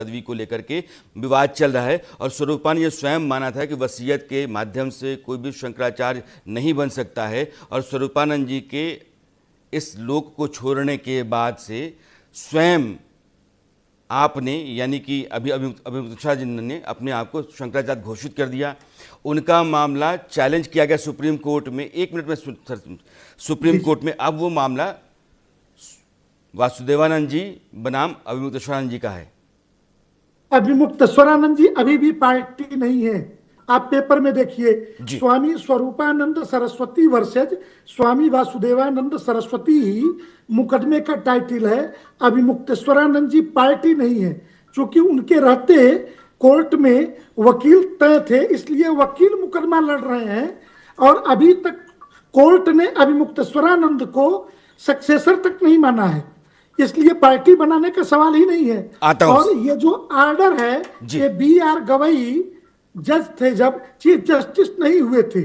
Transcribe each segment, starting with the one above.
पदवी को लेकर के विवाद चल रहा है और स्वरूपा ने यह स्वयं माना था कि वसीयत के माध्यम से कोई भी शंकराचार्य नहीं बन सकता है। और स्वरूपानंद जी के इस लोक को छोड़ने के बाद से स्वयं आपने यानी कि अभिमुक्ता जी ने अपने आप को शंकराचार्य घोषित कर दिया। उनका मामला चैलेंज किया गया सुप्रीम कोर्ट में। 1 मिनट में सुप्रीम कोर्ट में अब वो मामला वासुदेवानंद जी बनाम अभिमुक्तेश्वरानंद जी का है। अभिमुक्तेश्वरानंद जी अभी भी पार्टी नहीं है। आप पेपर में देखिए, स्वामी स्वरूपानंद सरस्वती वर्सेज स्वामी वासुदेवानंद सरस्वती ही मुकदमे का टाइटल है। अभिमुक्तेश्वरानंद जी पार्टी नहीं है। क्योंकि उनके रहते कोर्ट में वकील तय थे, इसलिए वकील मुकदमा लड़ रहे हैं और अभी तक कोर्ट ने अभिमुक्तेश्वरानंद को सक्सेसर तक नहीं माना है, इसलिए पार्टी बनाने का सवाल ही नहीं है। और ये जो ऑर्डर है, ये BR गवई जज थे, जब चीफ जस्टिस नहीं हुए थे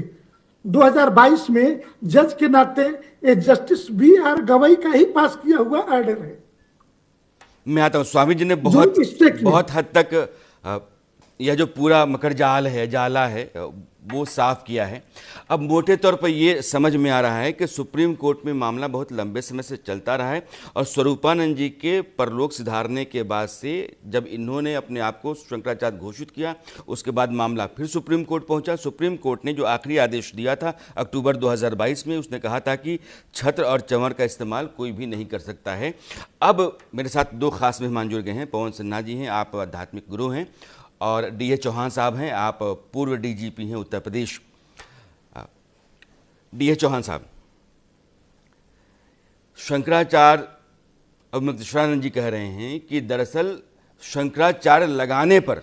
2022 में, जज के नाते ये जस्टिस BR गवई का ही पास किया हुआ ऑर्डर है। मैं आता हूं, स्वामी जी ने बहुत हद तक यह जो पूरा मकर जाला है वो साफ किया है। अब मोटे तौर पर ये समझ में आ रहा है कि सुप्रीम कोर्ट में मामला बहुत लंबे समय से चलता रहा है और स्वरूपानंद जी के परलोक सिधारने के बाद से जब इन्होंने अपने आप को शंकराचार्य घोषित किया, उसके बाद मामला फिर सुप्रीम कोर्ट पहुंचा। सुप्रीम कोर्ट ने जो आखिरी आदेश दिया था अक्टूबर 2022 में, उसने कहा था कि छत्र और चंवर का इस्तेमाल कोई भी नहीं कर सकता है। अब मेरे साथ 2 खास मेहमान जुड़ गए हैं। पवन सिन्हा जी हैं, आप आध्यात्मिक गुरु हैं, और DA चौहान साहब हैं, आप पूर्व DGP हैं उत्तर प्रदेश। DA चौहान साहब, शंकराचार्य अभिमुक्तेश्वरानंद जी कह रहे हैं कि दरअसल शंकराचार्य लगाने पर,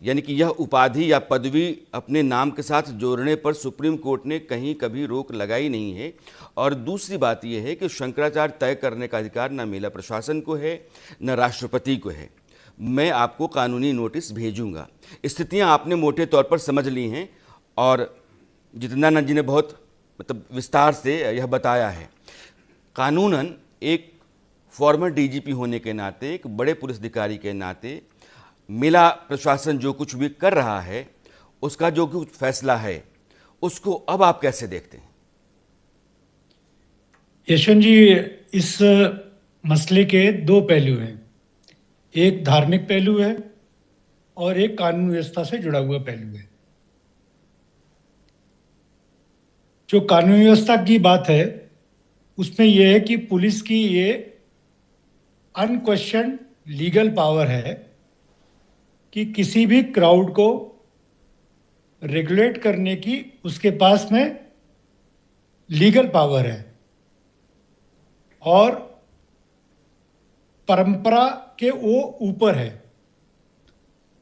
यानी कि यह उपाधि या पदवी अपने नाम के साथ जोड़ने पर सुप्रीम कोर्ट ने कहीं कभी रोक लगाई नहीं है। और दूसरी बात यह है कि शंकराचार्य तय करने का अधिकार न मेला प्रशासन को है न राष्ट्रपति को है। मैं आपको कानूनी नोटिस भेजूंगा। स्थितियां आपने मोटे तौर पर समझ ली हैं और जितेंद्रनाथ जी ने बहुत विस्तार से यह बताया है। कानूनन एक फॉर्मर DGP होने के नाते, एक बड़े पुलिस अधिकारी के नाते, मेला प्रशासन जो कुछ भी कर रहा है, उसका जो कुछ फैसला है, उसको अब आप कैसे देखते हैं? यशवंत जी, इस मसले के 2 पहलू हैं। एक धार्मिक पहलू है और एक कानून व्यवस्था से जुड़ा हुआ पहलू है। जो कानून व्यवस्था की बात है उसमें यह है कि पुलिस की ये अनक्वेश्चन लीगल पावर है कि किसी भी क्राउड को रेगुलेट करने की उसके पास में लीगल पावर है। और परंपरा के वो ऊपर है।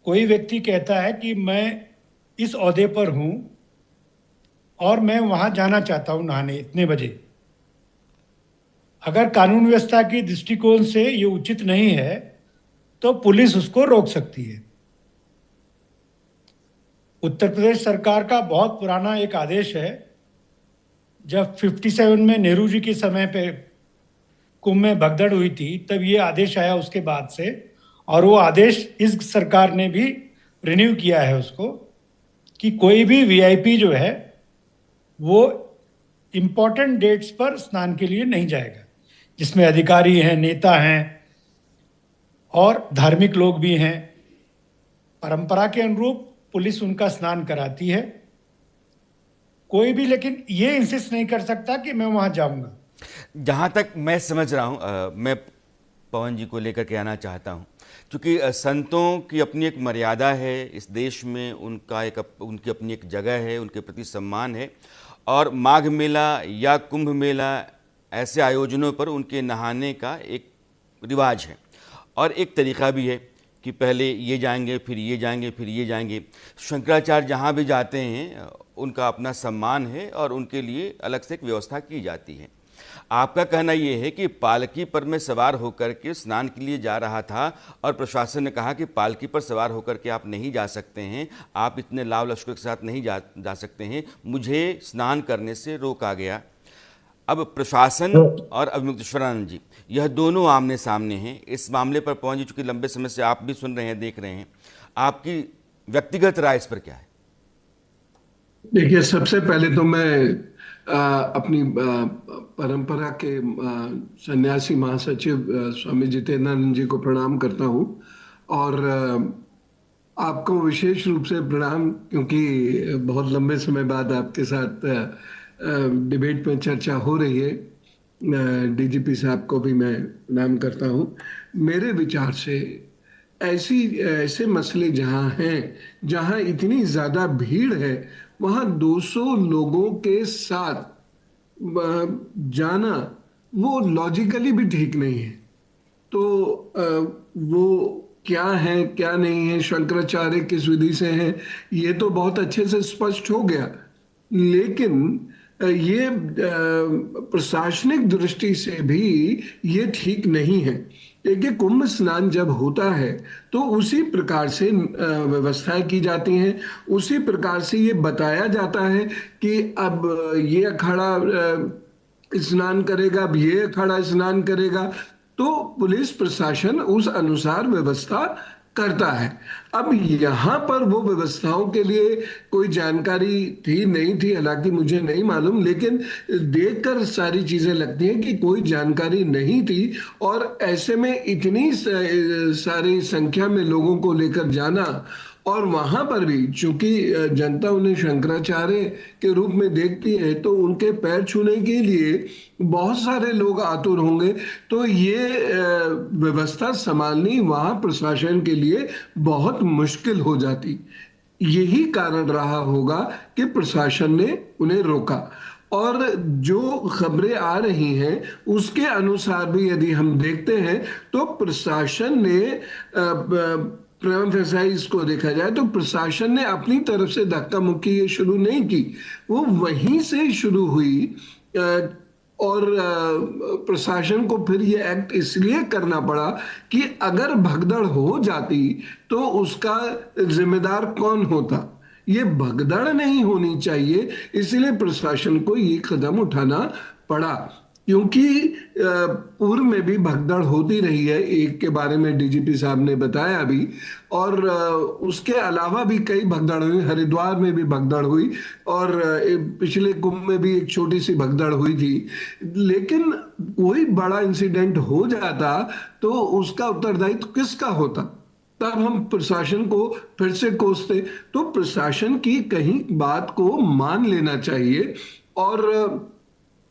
कोई व्यक्ति कहता है कि मैं इस ओहदे पर हूं और मैं वहां जाना चाहता हूं नहाने इतने बजे, अगर कानून व्यवस्था की दृष्टिकोण से ये उचित नहीं है तो पुलिस उसको रोक सकती है। उत्तर प्रदेश सरकार का बहुत पुराना एक आदेश है। जब 57 में नेहरू जी के समय पे कुंभ में भगदड़ हुई थी, तब ये आदेश आया उसके बाद से, और वो आदेश इस सरकार ने भी रिन्यू किया है उसको, कि कोई भी VIP जो है वो इम्पोर्टेंट डेट्स पर स्नान के लिए नहीं जाएगा, जिसमें अधिकारी हैं, नेता हैं और धार्मिक लोग भी हैं। परंपरा के अनुरूप पुलिस उनका स्नान कराती है। कोई भी लेकिन ये इंसिस्ट नहीं कर सकता कि मैं वहां जाऊंगा। जहाँ तक मैं समझ रहा हूँ, मैं पवन जी को लेकर के आना चाहता हूँ, क्योंकि संतों की अपनी एक मर्यादा है इस देश में, उनकी अपनी एक जगह है, उनके प्रति सम्मान है। और माघ मेला या कुंभ मेला ऐसे आयोजनों पर उनके नहाने का एक रिवाज है और एक तरीक़ा भी है कि पहले ये जाएंगे, फिर ये जाएंगे, फिर ये जाएंगे। शंकराचार्य जहाँ भी जाते हैं उनका अपना सम्मान है और उनके लिए अलग से एक व्यवस्था की जाती है। आपका कहना यह है कि पालकी पर मैं सवार होकर के स्नान के लिए जा रहा था और प्रशासन ने कहा कि पालकी पर सवार होकर के आप नहीं जा सकते हैं, आप इतने लाव लश्कर के साथ नहीं जा सकते हैं, मुझे स्नान करने से रोका गया। अब प्रशासन और अभिमुक्तेश्वरानंद जी, यह दोनों आमने सामने हैं इस मामले पर। पवन जी, चूंकि लंबे समय से आप भी सुन रहे हैं, देख रहे हैं, आपकी व्यक्तिगत राय इस पर क्या है? देखिए, सबसे पहले तो मैं अपनी परंपरा के सन्यासी महासचिव स्वामी जितेंद्रानंद जी को प्रणाम करता हूँ, और आपको विशेष रूप से प्रणाम, क्योंकि बहुत लंबे समय बाद आपके साथ डिबेट में चर्चा हो रही है। डीजीपी साहब को भी मैं प्रणाम करता हूँ। मेरे विचार से ऐसे मसले जहाँ हैं, जहाँ इतनी ज़्यादा भीड़ है, वहाँ 200 लोगों के साथ जाना वो लॉजिकली भी ठीक नहीं है। तो वो क्या है क्या नहीं है, शंकराचार्य किस विधि से है, ये तो बहुत अच्छे से स्पष्ट हो गया। लेकिन ये प्रशासनिक दृष्टि से भी ये ठीक नहीं है। देखिए, कुंभ स्नान जब होता है तो उसी प्रकार से व्यवस्थाएं की जाती हैं, उसी प्रकार से ये बताया जाता है कि अब ये अखाड़ा स्नान करेगा, अब ये अखाड़ा स्नान करेगा, तो पुलिस प्रशासन उस अनुसार व्यवस्था करता है। अब यहाँ पर वो व्यवस्थाओं के लिए कोई जानकारी थी नहीं थी, हालांकि मुझे नहीं मालूम, लेकिन देखकर सारी चीजें लगती हैं कि कोई जानकारी नहीं थी। और ऐसे में इतनी सारी संख्या में लोगों को लेकर जाना, और वहां पर भी चूंकि जनता उन्हें शंकराचार्य के रूप में देखती है, तो उनके पैर छूने के लिए बहुत सारे लोग आतुर होंगे। तो ये व्यवस्था संभालनी वहां प्रशासन के लिए बहुत मुश्किल हो जाती। यही कारण रहा होगा कि प्रशासन ने उन्हें रोका। और जो खबरें आ रही हैं उसके अनुसार भी यदि हम देखते हैं तो प्रशासन ने प्रेम फैसाई इसको देखा जाए तो प्रशासन ने अपनी तरफ से धक्का मुक्की ये शुरू नहीं की, वो वहीं से शुरू हुई। और प्रशासन को फिर ये एक्ट इसलिए करना पड़ा कि अगर भगदड़ हो जाती तो उसका जिम्मेदार कौन होता। ये भगदड़ नहीं होनी चाहिए, इसलिए प्रशासन को ये कदम उठाना पड़ा। क्योंकि पूर्व में भी भगदड़ होती रही है, एक के बारे में डीजीपी साहब ने बताया अभी, और उसके अलावा भी कई भगदड़ हुई। हरिद्वार में भी भगदड़ हुई, और पिछले कुंभ में भी एक छोटी सी भगदड़ हुई थी। लेकिन कोई बड़ा इंसिडेंट हो जाता तो उसका उत्तरदायित्व किसका होता? तब हम प्रशासन को फिर से कोसते। तो प्रशासन की कहीं बात को मान लेना चाहिए, और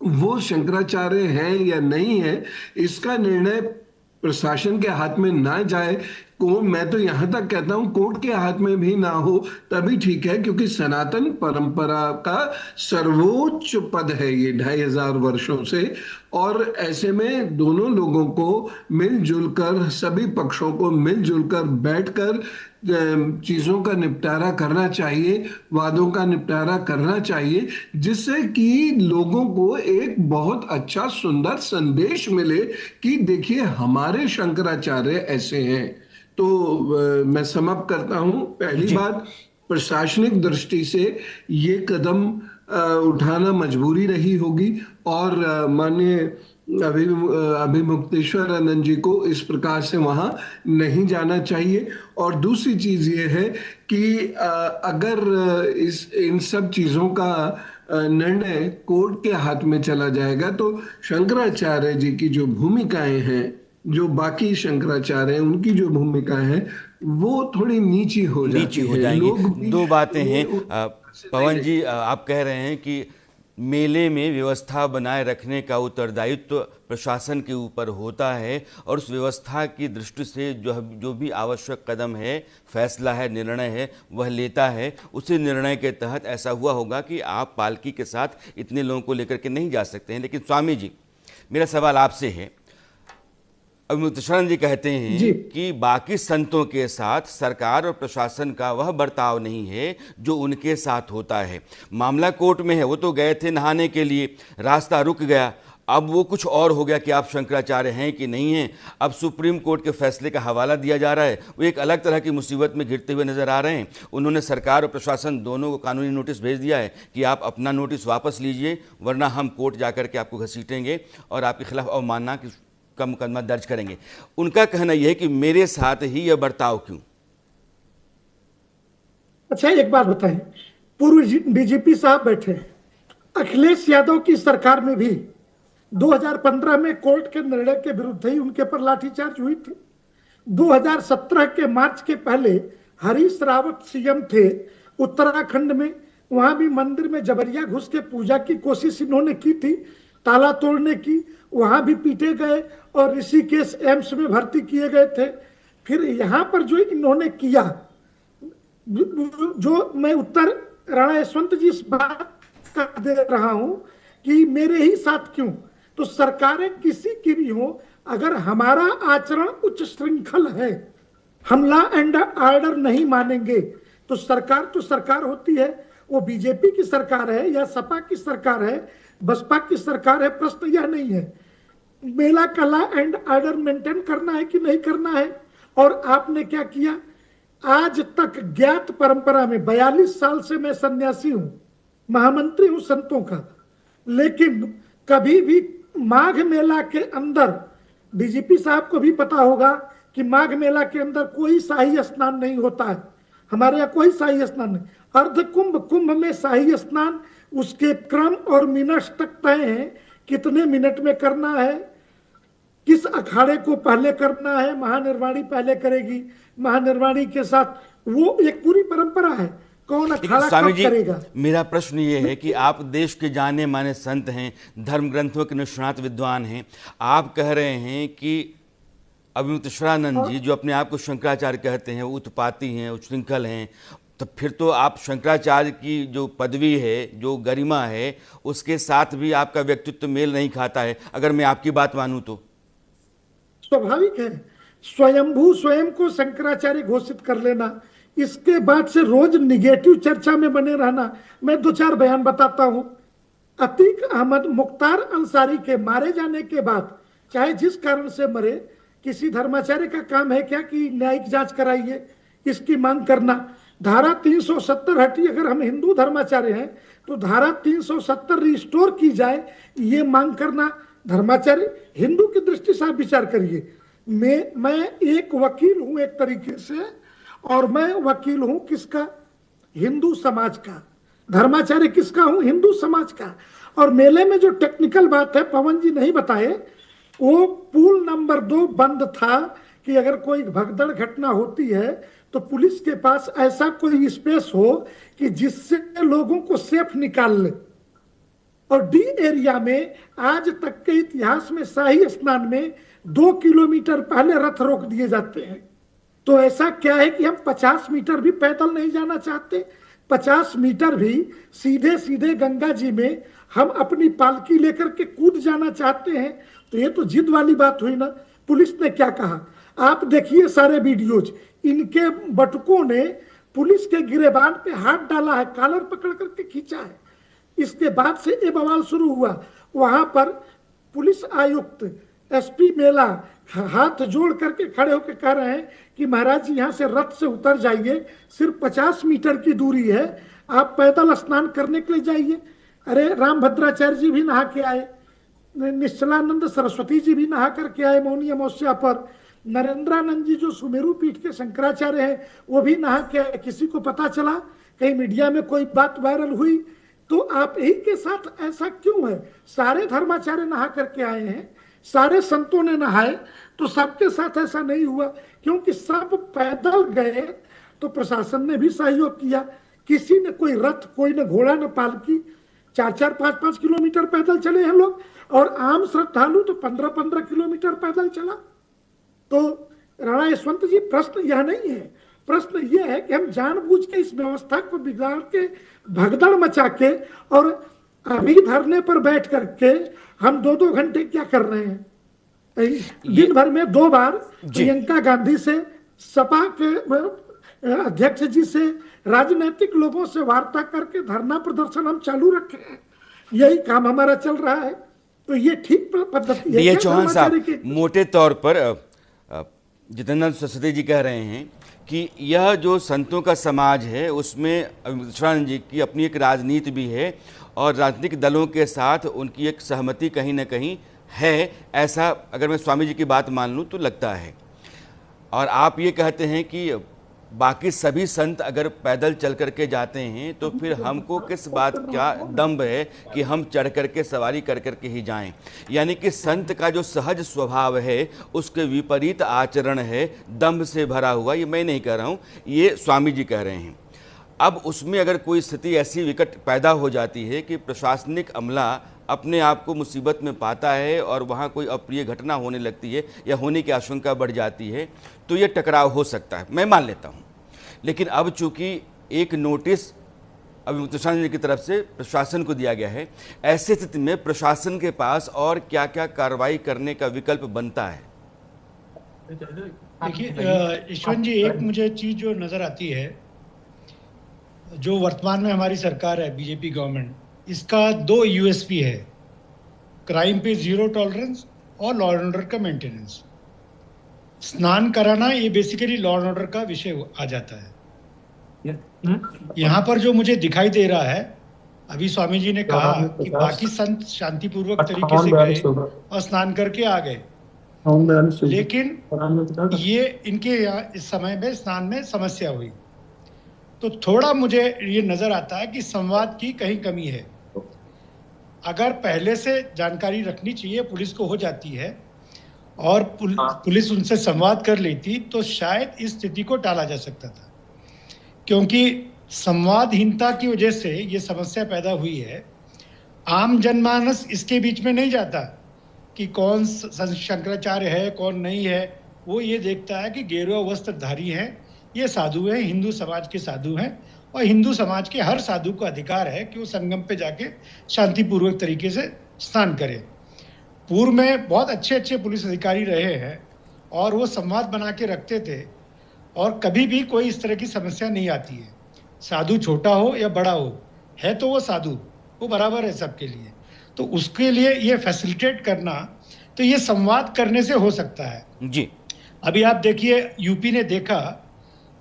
वो शंकराचार्य हैं या नहीं है इसका निर्णय प्रशासन के हाथ में ना जाए। मैं तो यहां तक कहता हूं कोर्ट के हाथ में भी ना हो तभी ठीक है, क्योंकि सनातन परंपरा का सर्वोच्च पद है ये 2500 वर्षों से। और ऐसे में दोनों लोगों को मिलजुल कर, सभी पक्षों को मिलजुल कर बैठकर चीजों का निपटारा करना चाहिए, वादों का निपटारा करना चाहिए, जिससे कि लोगों को एक बहुत अच्छा सुंदर संदेश मिले कि देखिए हमारे शंकराचार्य ऐसे हैं। तो मैं समाप्त करता हूं। पहली बात, प्रशासनिक दृष्टि से ये कदम उठाना मजबूरी रही होगी, और माननीय अभिमुक्तेश्वरानंद जी को इस प्रकार से वहां नहीं जाना चाहिए। और दूसरी चीज ये है कि अगर इन सब चीजों का निर्णय कोर्ट के हाथ में चला जाएगा तो शंकराचार्य जी की जो भूमिकाएं हैं, जो बाकी शंकराचार्य हैं उनकी जो भूमिकाएं हैं, वो थोड़ी नीची हो जाएंगी। दो बातें हैं पवन जी, आप कह रहे हैं कि मेले में व्यवस्था बनाए रखने का उत्तरदायित्व प्रशासन के ऊपर होता है, और उस व्यवस्था की दृष्टि से जो भी आवश्यक कदम है, फैसला है, निर्णय है, वह लेता है। उसी निर्णय के तहत ऐसा हुआ होगा कि आप पालकी के साथ इतने लोगों को लेकर के नहीं जा सकते हैं। लेकिन स्वामी जी, मेरा सवाल आपसे है, अभिमुक्तेश्वरानंद जी कहते हैं कि बाकी संतों के साथ सरकार और प्रशासन का वह बर्ताव नहीं है जो उनके साथ होता है। मामला कोर्ट में है, वो तो गए थे नहाने के लिए, रास्ता रुक गया, अब वो कुछ और हो गया कि आप शंकराचार्य हैं कि नहीं हैं। अब सुप्रीम कोर्ट के फैसले का हवाला दिया जा रहा है। वो एक अलग तरह की मुसीबत में घिरते हुए नजर आ रहे हैं। उन्होंने सरकार और प्रशासन दोनों को कानूनी नोटिस भेज दिया है कि आप अपना नोटिस वापस लीजिए, वरना हम कोर्ट जाकर के आपको घसीटेंगे और आपके खिलाफ अवमानना का मुकदमा दर्ज करेंगे। उनका कहना यह है कि मेरे साथ ही यह बर्ताव क्यों। अच्छा, एक बात बताएं, पूर्व डीजीपी साहब बैठे हैं, अखिलेश यादव की सरकार में भी 2015 में कोर्ट के निर्णय के विरुद्ध ही उनके पर लाठीचार्ज हुई थी। 2017 के मार्च के पहले हरीश रावत सीएम थे उत्तराखंड में, वहां भी मंदिर में जबरिया घुस के पूजा की कोशिश इन्होंने की थी, ताला तोड़ने की, वहां भी पीटे गए और ऋषिकेश एम्स में भर्ती किए गए थे। फिर यहां पर जो इन्होंने किया, जो मैं उत्तर राणा यशवंत जी इस बात का दे रहा हूं कि मेरे ही साथ क्यों, तो सरकारें किसी की भी हो, अगर हमारा आचरण उच्च श्रृंखल है, हम लॉ एंड ऑर्डर नहीं मानेंगे, तो सरकार होती है। वो बीजेपी की सरकार है या सपा की सरकार है, बसपा की सरकार है, प्रश्न यह नहीं है। मेला का लॉ एंड ऑर्डर मेंटेन करना है कि नहीं करना है। और आपने क्या किया, आज तक ज्ञात परंपरा में 42 साल से मैं सन्यासी हूं, महामंत्री हूं संतों का, लेकिन कभी भी माघ मेला के अंदर, डीजीपी साहब को भी पता होगा कि माघ मेला के अंदर कोई शाही स्नान नहीं होता है। हमारे यहाँ कोई शाही स्नान नहीं। अर्ध कुंभ, कुंभ में शाही स्नान, उसके क्रम और मिनट तक तय है, कितने मिनट में करना है, किस अखाड़े को पहले करना है, महानिर्वाणी पहले करेगी, महानिर्वाणी के साथ, वो एक पूरी परंपरा है। कौन अखाड़ा कब करेगा। मेरा प्रश्न ये है कि आप देश के जाने माने संत हैं, धर्म ग्रंथों के निष्णात विद्वान हैं, आप कह रहे हैं कि अभिमुक्तेश्वरानंद जी जो अपने आप को शंकराचार्य कहते हैं, वो उत्पाती हैं, उच्छृंखल हैं, तो फिर तो आप शंकराचार्य की जो पदवी है, जो गरिमा है, उसके साथ भी आपका व्यक्तित्व मेल नहीं खाता है, अगर मैं आपकी बात मानूं तो। स्वाभाविक है, स्वयंभू स्वयं को शंकराचार्य घोषित कर लेना, इसके बाद से रोज निगेटिव चर्चा में बने रहना। मैं 2-4 बयान बताता हूं। अतीक अहमद मुख्तार अंसारी के मारे जाने के बाद, चाहे जिस कारण से मरे, किसी धर्माचार्य का काम है क्या कि न्यायिक जांच कराइए, इसकी मांग करना। धारा 370 हटी, अगर हम हिंदू धर्माचार्य हैं तो धारा 370 रिस्टोर की जाए, ये मांग करना धर्माचार्य। हिंदू की दृष्टि से आप विचार करिए। मैं एक वकील हूं एक तरीके से, और मैं वकील हूं किसका, हिंदू समाज का। धर्माचार्य किसका हूं, हिंदू समाज का। और मेले में जो टेक्निकल बात है, पवन जी नहीं बताए, वो पुल नंबर 2 बंद था कि अगर कोई भगदड़ घटना होती है तो पुलिस के पास ऐसा कोई स्पेस हो कि जिससे लोगों को सेफ निकाल ले। और डी एरिया में आज तक के इतिहास में शाही स्नान में 2 किलोमीटर पहले रथ रोक दिए जाते हैं। तो ऐसा क्या है कि हम 50 मीटर भी पैदल नहीं जाना चाहते, 50 मीटर भी सीधे सीधे गंगा जी में हम अपनी पालकी लेकर के कूद जाना चाहते हैं। तो ये तो जिद वाली बात हुई ना। पुलिस ने क्या कहा, आप देखिए सारे वीडियोज, इनके बटुकों ने पुलिस के गिरेबान पे हाथ डाला है, कॉलर पकड़ करके खींचा है। इसके बाद से ये बवाल शुरू हुआ। वहां पर पुलिस आयुक्त, एसपी मेला हाथ जोड़ करके खड़े होकर कह रहे हैं कि महाराज जी यहाँ से रथ से उतर जाइए, सिर्फ 50 मीटर की दूरी है, आप पैदल स्नान करने के लिए जाइए। अरे रामभद्राचार्य जी भी नहा के आए, निश्चलानंद सरस्वती जी भी नहा करके आए मौनी अमावस्या पर, नरेंद्रानंद जी जो सुमेरु पीठ के शंकराचार्य हैं वो भी नहा के आए। किसी को पता चला, कहीं मीडिया में कोई बात वायरल हुई, तो आप ही के साथ ऐसा क्यों है। सारे धर्माचार्य नहा करके आए हैं, सारे संतों ने नहाए, तो सबके साथ ऐसा नहीं हुआ क्योंकि सब पैदल गए। तो प्रशासन ने भी सहयोग किया, किसी ने कोई रथ, कोई ने घोड़ा, न पालकी, 4-4, 5-5 किलोमीटर पैदल चले हैं लोग। और आम श्रद्धालु तो 15-15 किलोमीटर पैदल चला। तो राणा यशवंत जी, प्रश्न यह नहीं है, प्रश्न यह है कि हम जानबूझ के इस व्यवस्था को बिगाड़ के, भगदड़ मचा के, और अभी धरने पर बैठ करके हम 2-2 घंटे क्या कर रहे हैं। दिन भर में 2 बार प्रियंका गांधी से, सपा के अध्यक्ष जी से, राजनीतिक लोगों से वार्ता करके धरना प्रदर्शन हम चालू रखे हैं। यही काम हमारा चल रहा है। तो ये ठीक पद्धति है डी क्या चौहान धर्माचार्य साहब, की? मोटे तौर पर जितेंद्र सरस्वती जी कह रहे हैं कि यह जो संतों का समाज है उसमें अविमुक्तानंद जी की अपनी एक राजनीति भी है और राजनीतिक दलों के साथ उनकी एक सहमति कहीं ना कहीं है, ऐसा अगर मैं स्वामी जी की बात मान लूँ तो लगता है। और आप ये कहते हैं कि बाकी सभी संत अगर पैदल चल करके जाते हैं तो फिर हमको किस बात का दम्भ है कि हम चढ़ करके सवारी कर करके ही जाएं। यानी कि संत का जो सहज स्वभाव है उसके विपरीत आचरण है, दम्भ से भरा हुआ। ये मैं नहीं कह रहा हूँ, ये स्वामी जी कह रहे हैं। अब उसमें अगर कोई स्थिति ऐसी विकट पैदा हो जाती है कि प्रशासनिक अमला अपने आप को मुसीबत में पाता है और वहाँ कोई अप्रिय घटना होने लगती है या होने की आशंका बढ़ जाती है, तो ये टकराव हो सकता है, मैं मान लेता हूँ। लेकिन अब चूंकि एक नोटिस अविमुक्तानंद जी की तरफ से प्रशासन को दिया गया है, ऐसी स्थिति में प्रशासन के पास और क्या क्या कार्रवाई करने का विकल्प बनता है? देखिए यशवंत जी, एक मुझे चीज जो नजर आती है, जो वर्तमान में हमारी सरकार है, बीजेपी गवर्नमेंट, इसका 2 यूएसपी है। क्राइम पे जीरो टॉलरेंस और लॉ एंड ऑर्डर का मेंटेनेंस। स्नान कराना ये बेसिकली लॉ एंड ऑर्डर का विषय आ जाता है। यहाँ पर जो मुझे दिखाई दे रहा है, अभी स्वामी जी ने कहा कि बाकी संत शांतिपूर्वक तरीके से गए और स्नान करके आ गए, लेकिन ये इनके यहाँ इस समय में स्नान में समस्या हुई। तो थोड़ा मुझे ये नजर आता है कि संवाद की कहीं कमी है। अगर पहले से जानकारी रखनी चाहिए, पुलिस को हो जाती है और पुलिस उनसे संवाद कर लेती तो शायद इस स्थिति को टाला जा सकता था। क्योंकि संवादहीनता की वजह से ये समस्या पैदा हुई है। आम जनमानस इसके बीच में नहीं जाता कि कौन शंकराचार्य है कौन नहीं है। वो ये देखता है कि गेरुआ वस्त्रधारी हैं, ये साधु हैं, हिंदू समाज के साधु हैं, और हिंदू समाज के हर साधु को अधिकार है कि वो संगम पे जाके शांतिपूर्वक तरीके से स्नान करें। पूर्व में बहुत अच्छे अच्छे पुलिस अधिकारी रहे हैं और वो संवाद बना के रखते थे और कभी भी कोई इस तरह की समस्या नहीं आती है। साधु छोटा हो या बड़ा हो, है तो वो साधु, वो बराबर है सबके लिए। तो उसके लिए ये फैसिलिटेट करना, तो ये संवाद करने से हो सकता है जी। अभी आप देखिए, यूपी ने देखा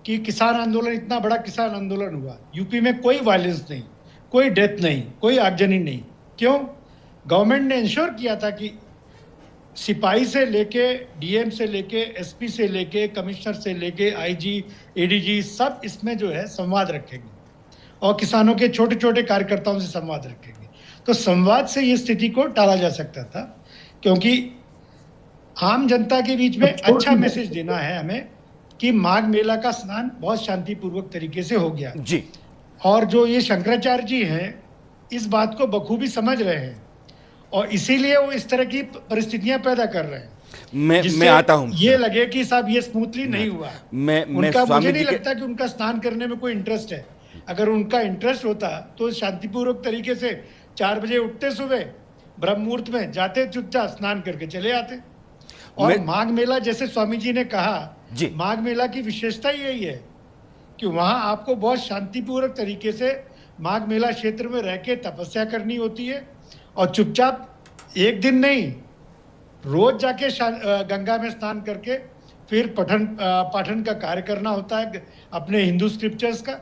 कि किसान आंदोलन, इतना बड़ा किसान आंदोलन हुआ, यूपी में कोई वायलेंस नहीं, कोई डेथ नहीं, कोई आगजनी नहीं। क्यों? गवर्नमेंट ने इंश्योर किया था कि सिपाही से लेके डीएम से लेके एसपी से लेके कमिश्नर से लेके आईजी एडीजी सब इसमें जो है संवाद रखेंगे और किसानों के छोटे छोटे कार्यकर्ताओं से संवाद रखेंगे। तो संवाद से ये स्थिति को टाला जा सकता था, क्योंकि आम जनता के बीच में अच्छा मैसेज देना है हमें कि माघ मेला का स्नान बहुत शांतिपूर्वक तरीके से हो गया जी। और जो ये शंकराचार्य जी हैं इस बात को बखूबी समझ रहे हैं और इसीलिए वो इस तरह की परिस्थितियां पैदा कर रहे हैं। मैं आता हूं, ये लगे कि साहब ये स्मूथली नहीं हुआ। उनका मुझे नहीं लगता कि उनका स्नान करने में कोई इंटरेस्ट है। अगर उनका इंटरेस्ट होता तो शांतिपूर्वक तरीके से 4 बजे उठते, सुबह ब्रह्म मुहूर्त में जाते, चुपचाप स्नान करके चले आते। और माघ मेला, जैसे स्वामी जी ने कहा, माघ मेला की विशेषता यही है कि वहां आपको बहुत शांतिपूर्वक तरीके से माघ मेला क्षेत्र में रह के तपस्या करनी होती है और चुपचाप एक दिन नहीं, रोज जाके गंगा में स्नान करके फिर पाठन का कार्य करना होता है अपने हिंदू स्क्रिप्चर्स का।